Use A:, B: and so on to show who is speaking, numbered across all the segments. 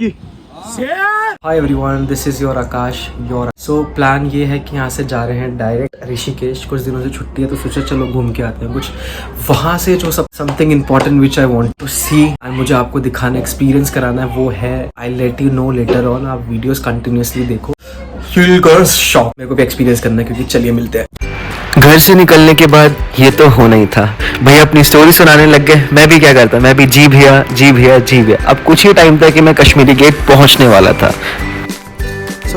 A: Hi everyone, this is your Akash your. So plan ये है कि यहाँ से जा रहे हैं डायरेक्ट ऋषिकेश। कुछ दिनों से छुट्टी है तो सोचा चलो घूम के आते हैं कुछ वहाँ से जो something important which I want to see and मुझे आपको दिखाना एक्सपीरियंस कराना है वो है। I let you know later on. आप वीडियोस कंटिन्यूसली देखो, शॉक मेरे को भी एक्सपीरियंस करना है क्योंकि चलिए मिलते हैं।
B: घर से निकलने के बाद ये तो होना ही था, भैया अपनी स्टोरी सुनाने लग गए। मैं भी क्या करता, मैं भी जी भैया जी भैया जी भैया। अब कुछ ही टाइम था कि मैं कश्मीरी गेट पहुंचने वाला था।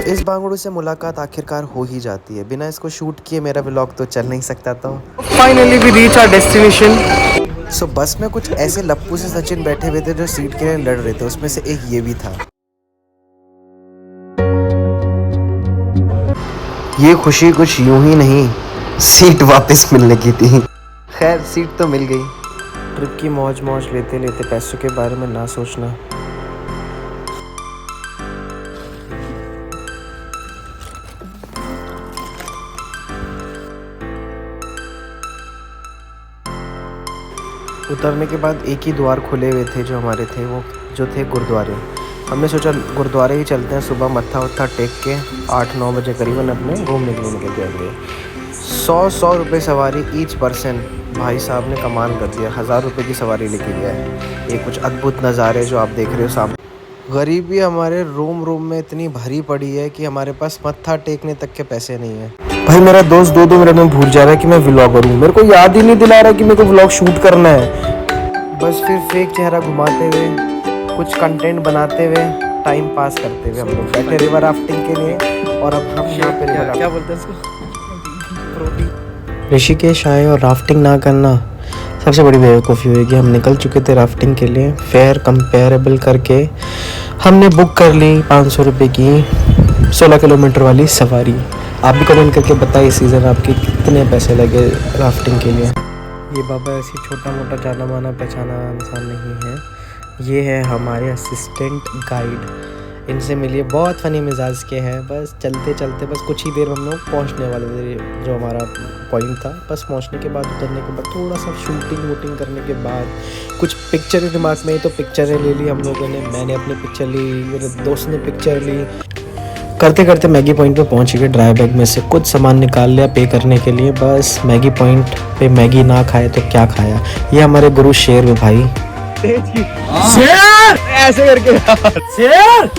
C: इस बांगड़ू से मुलाकात आखिरकार हो ही जाती है। बिना इसको शूट किए मेरा व्लॉग तो चल नहीं सकता था।
A: Finally we reach our destination.
C: बस में कुछ ऐसे लप्पू से सचिन बैठे हुए थे जो सीट के लिए लड़ रहे थे, उसमें से एक ये भी था। ये खुशी कुछ यूं ही नहीं, सीट वापस मिलने की थी। खैर सीट तो मिल गई। ट्रिप की मौज मौज लेते लेते पैसों के बारे में ना सोचना। उतरने के बाद एक ही द्वार खुले हुए थे जो हमारे थे, वो जो थे गुरुद्वारे। हमने सोचा गुरुद्वारे ही चलते हैं। सुबह मत्था वत्था टेक के 8-9 बजे करीबन अपने घूमने के लिए निकल जाएंगे। 100 रुपये सवारी ईच पर्सन। भाई साहब ने कमाल कर दिया, 1000 रुपये की सवारी लेके गया है। ये कुछ अद्भुत नज़ारे जो आप देख रहे हो सामने। गरीबी हमारे रूम में इतनी भरी पड़ी है कि हमारे पास मत्था टेकने तक के पैसे नहीं है। भाई मेरा दोस्त 2-2 मिनट में भूल जा रहा है कि मैं व्लॉगर हूँ। मेरे को याद ही नहीं दिला रहा कि मेरे को व्लॉग शूट करना है। बस फिर फेक चेहरा घुमाते हुए कुछ कंटेंट बनाते हुए टाइम पास करते हुए हम लोग बैठे रिवर राफ्टिंग के लिए। और अब हम यहाँ पे क्या बोलते हैं इसको, ऋषिकेश आए और राफ्टिंग ना करना सबसे बड़ी बेवकूफ़ी हुई कि हम निकल चुके थे राफ्टिंग के लिए। फेयर कंपेरेबल करके हमने बुक कर ली 500 रुपये की 16 किलोमीटर वाली सवारी। आप भी कमेंट करके बताइए सीज़न आपके कितने पैसे लगे राफ्टिंग के लिए। ये बाबा ऐसी छोटा मोटा जाना माना पहचाना इंसान नहीं है। ये है हमारे असिस्टेंट गाइड। इनसे मिलिए, बहुत फ़नी मिजाज के हैं। बस चलते चलते बस कुछ ही देर हम लोग पहुँचने वाले थे जो हमारा पॉइंट था। बस पहुँचने के बाद उतरने के बाद थोड़ा सा शूटिंग वूटिंग करने के बाद कुछ पिक्चरें दिमाग में, तो पिक्चरें ले ली हम लोगों ने। मैंने अपनी पिक्चर ली, मेरे दोस्त ने पिक्चर ली। करते करते मैगी पॉइंट पे पहुंच गए। ड्राई बैग में से कुछ सामान निकाल लिया पे करने के लिए। बस मैगी पॉइंट पे मैगी ना खाए तो क्या खाया। ये हमारे गुरु शेर में भाई
A: शेर ऐसे करके शेर।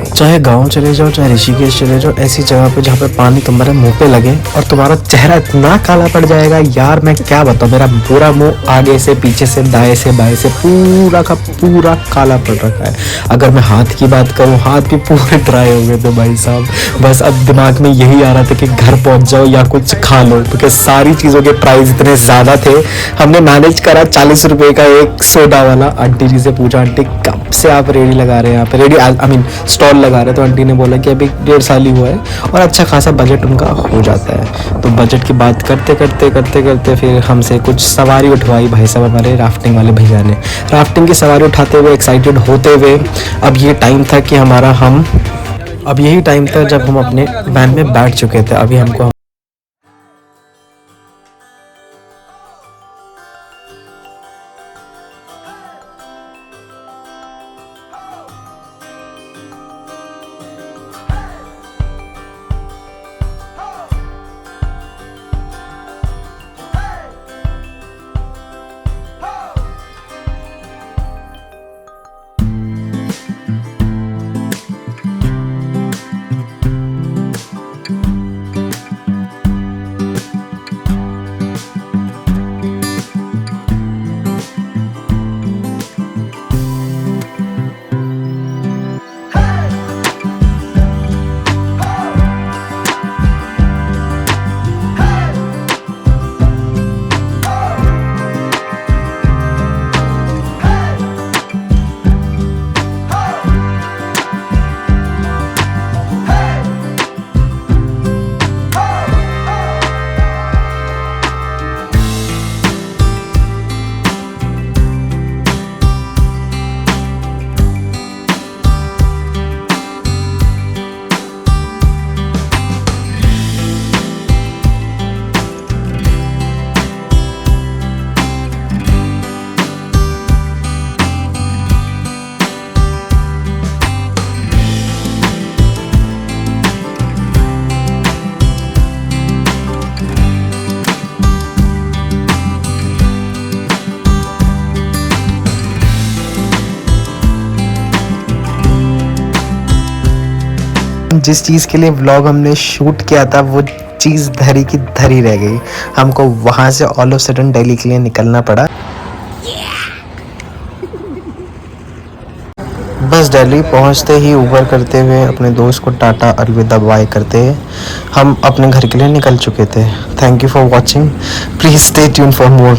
C: चाहे गांव चले जाओ चाहे ऋषिकेश चले जाओ, ऐसी जगह पे जहाँ पे पानी तुम्हारे मुंह पे लगे और तुम्हारा चेहरा इतना काला पड़ जाएगा यार, मैं क्या बताऊँ। मेरा पूरा मुंह आगे से पीछे से दाएं से बाएं से पूरा का पूरा काला पड़ रखा है। अगर मैं हाथ की बात करूँ, हाथ भी पूरे ड्राई हो गए थे भाई साहब। बस अब दिमाग में यही आ रहा था कि घर पहुँच जाओ या कुछ खा लो, बिकॉज सारी चीज़ों के प्राइस इतने ज़्यादा थे। हमने मैनेज करा 40 रुपये का एक सोडा वाला। आंटी जी से पूछा, आंटी कब से आप रेडी लगा रहे हैं यहाँ पे, रेडी आई मीन स्टॉल लगा रहे। तो आंटी ने बोला कि अभी 1.5 साल ही हुआ है और अच्छा खासा बजट उनका हो जाता है। तो बजट की बात करते करते फिर हमसे कुछ सवारी उठवाई भाई साहब हमारे राफ्टिंग वाले भैया ने। राफ्टिंग की सवारी उठाते हुए एक्साइटेड होते हुए अब यही टाइम था जब हम अपने वैन में बैठ चुके थे। अभी हमको जिस चीज़ के लिए व्लॉग हमने शूट किया था वो चीज़ धरी की धरी रह गई। हमको वहाँ से ऑल ऑफ सडन दिल्ली के लिए निकलना पड़ा। बस दिल्ली पहुँचते ही ऊबर करते हुए अपने दोस्त को टाटा अलविदा बाय करते हम अपने घर के लिए निकल चुके थे। Thank you for watching, please stay tune for more.